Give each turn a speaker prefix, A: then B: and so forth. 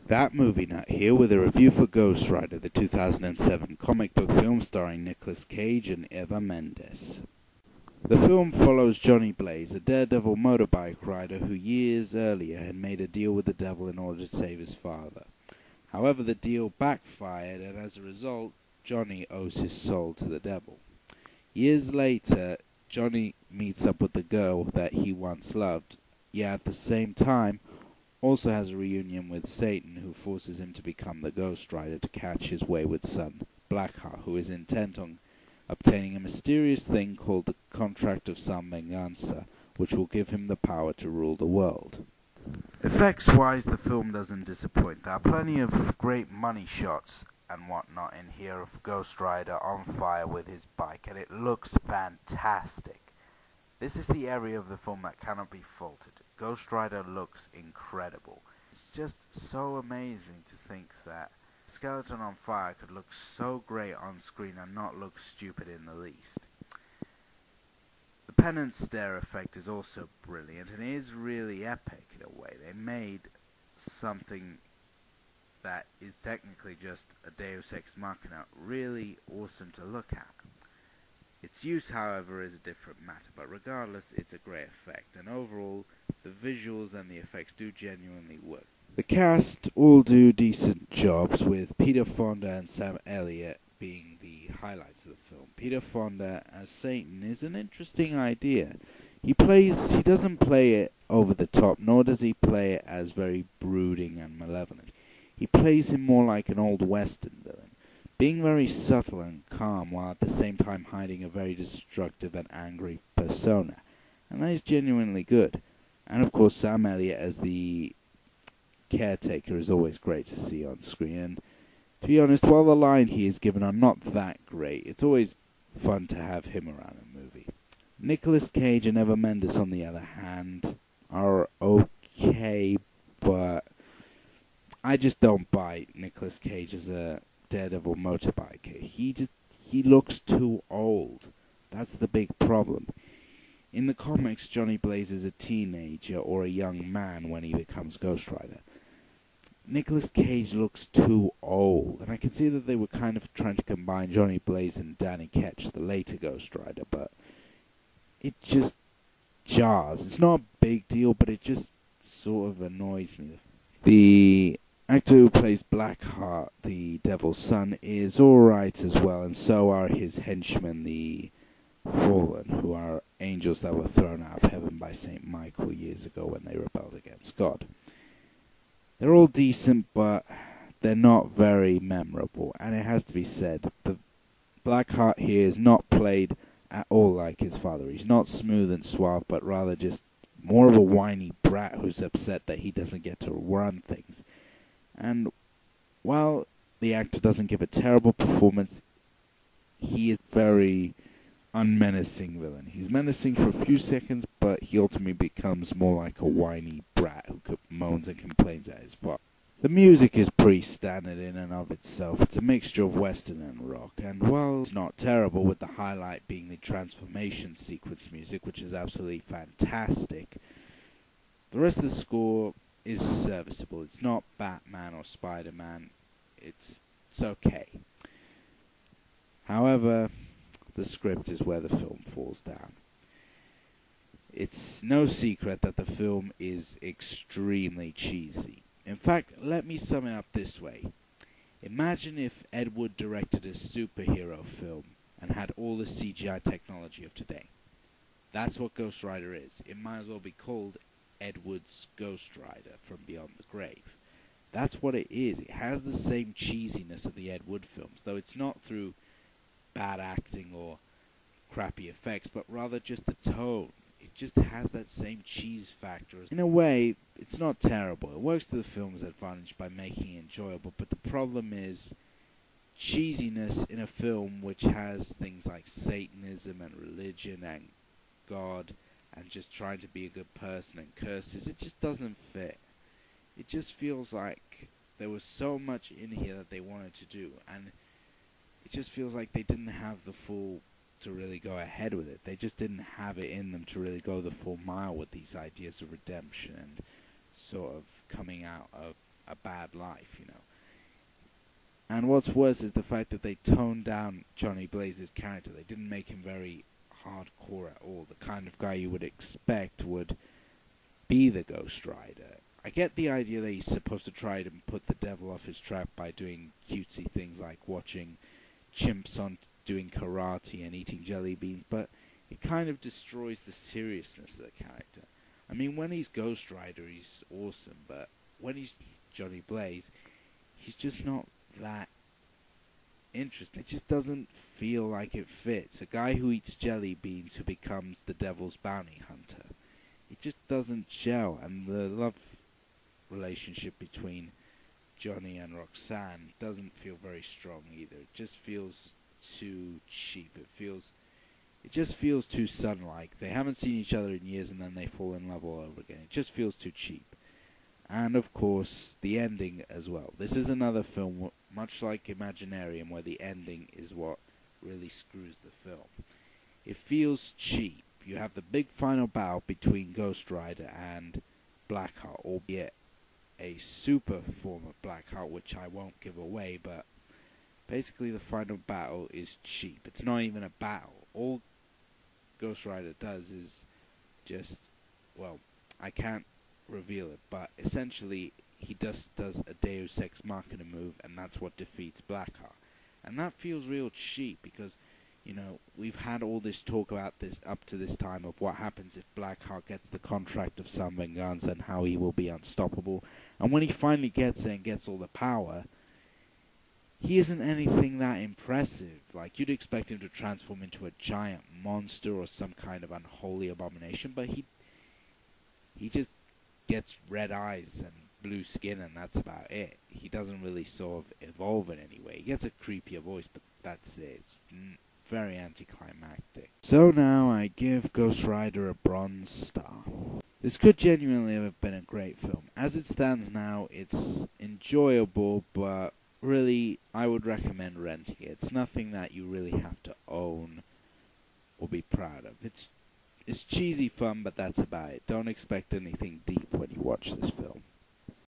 A: That Movie Nut here with a review for Ghost Rider, the 2007 comic book film starring Nicolas Cage and Eva Mendes. The film follows Johnny Blaze, a daredevil motorbike rider who years earlier had made a deal with the devil in order to save his father. However, the deal backfired, and as a result, Johnny owes his soul to the devil. Years later, Johnny meets up with the girl that he once loved, yet at the same time, also has a reunion with Satan, who forces him to become the Ghost Rider to catch his wayward son, Blackheart, who is intent on obtaining a mysterious thing called the Contract of San Venganza, which will give him the power to rule the world. Effects-wise, the film doesn't disappoint. There are plenty of great money shots and whatnot in here of Ghost Rider on fire with his bike, and it looks fantastic. This is the area of the film that cannot be faulted. Ghost Rider looks incredible. It's just so amazing to think that Skeleton on Fire could look so great on screen and not look stupid in the least. The penance stare effect is also brilliant and is really epic in a way. They made something that is technically just a Deus Ex Machina really awesome to look at. Its use, however, is a different matter, but regardless, it's a great effect, and overall, the visuals and the effects do genuinely work. The cast all do decent jobs, with Peter Fonda and Sam Elliott being the highlights of the film. Peter Fonda as Satan is an interesting idea. He doesn't play it over the top, nor does he play it as very brooding and malevolent. He plays him more like an old Western villain, being very subtle and calm while at the same time hiding a very destructive and angry persona. And that is genuinely good. And of course Sam Elliott as the caretaker is always great to see on screen. And to be honest, while the lines he is given are not that great, it's always fun to have him around a movie. Nicolas Cage and Eva Mendes, on the other hand, are okay, but I just don't buy Nicolas Cage as a daredevil motorbiker. He looks too old. That's the big problem. In the comics, Johnny Blaze is a teenager or a young man when he becomes Ghost Rider. Nicolas Cage looks too old, and I can see that they were kind of trying to combine Johnny Blaze and Danny Ketch, the later Ghost Rider, but it just jars. It's not a big deal, but it just sort of annoys me. The actor who plays Blackheart, the Devil's Son, is alright as well, and so are his henchmen, the Fallen, who are angels that were thrown out of heaven by St. Michael years ago when they rebelled against God. They're all decent, but they're not very memorable, and it has to be said, the Blackheart here is not played at all like his father. He's not smooth and suave, but rather just more of a whiny brat who's upset that he doesn't get to run things. And while the actor doesn't give a terrible performance, he is very unmenacing villain. He's menacing for a few seconds, but he ultimately becomes more like a whiny brat who moans and complains at his father. The music is pretty standard in and of itself. It's a mixture of western and rock, and while it's not terrible, with the highlight being the transformation sequence music, which is absolutely fantastic, the rest of the score is serviceable. It's not Batman or Spider-Man. It's okay. However, the script is where the film falls down. It's no secret that the film is extremely cheesy. In fact, let me sum it up this way. Imagine if Ed Wood directed a superhero film and had all the CGI technology of today. That's what Ghost Rider is. It might as well be called Ed Wood's Ghost Rider from Beyond the Grave. That's what it is. It has the same cheesiness of the Ed Wood films, though it's not through bad acting or crappy effects, but rather just the tone. It just has that same cheese factor. In a way, it's not terrible. It works to the film's advantage by making it enjoyable, but the problem is cheesiness in a film which has things like Satanism and religion and God and just trying to be a good person and curses. It just doesn't fit. It just feels like there was so much in here that they wanted to do, and it just feels like they didn't have the full to really go ahead with it. They just didn't have it in them to really go the full mile with these ideas of redemption and sort of coming out of a bad life, you know. And what's worse is the fact that they toned down Johnny Blaze's character. They didn't make him very hardcore at all, the kind of guy you would expect would be the Ghost Rider. I get the idea that he's supposed to try to put the devil off his trap by doing cutesy things like watching chimps on doing karate and eating jelly beans, but it kind of destroys the seriousness of the character. I mean, when he's Ghost Rider, he's awesome, but when he's Johnny Blaze, he's just not that interesting. It just doesn't feel like it fits. A guy who eats jelly beans who becomes the devil's bounty hunter. It just doesn't gel, and the love relationship between Johnny and Roxanne doesn't feel very strong either. It just feels too cheap. It just feels too sudden-like. They haven't seen each other in years and then they fall in love all over again. It just feels too cheap. And of course, the ending as well. This is another film, much like Imaginarium, where the ending is what really screws the film. It feels cheap. You have the big final battle between Ghost Rider and Blackheart, albeit a super form of Blackheart, which I won't give away, but basically the final battle is cheap. It's not even a battle. All Ghost Rider does is just, well, I can't reveal it, but essentially he does a Deus Ex Machina move, and that's what defeats Blackheart. And that feels real cheap because, you know, we've had all this talk about this up to this time of what happens if Blackheart gets the contract of Sun Vengeance and how he will be unstoppable. And when he finally gets it and gets all the power, he isn't anything that impressive. Like, you'd expect him to transform into a giant monster or some kind of unholy abomination, but he just gets red eyes and blue skin, and that's about it. He doesn't really sort of evolve in any way. He gets a creepier voice, but that's it. It's very anticlimactic. So now I give Ghost Rider a bronze star. This could genuinely have been a great film. As it stands now, it's enjoyable, but really, I would recommend renting it. It's nothing that you really have to own or be proud of. It's cheesy fun, but that's about it. Don't expect anything deep when you watch this film.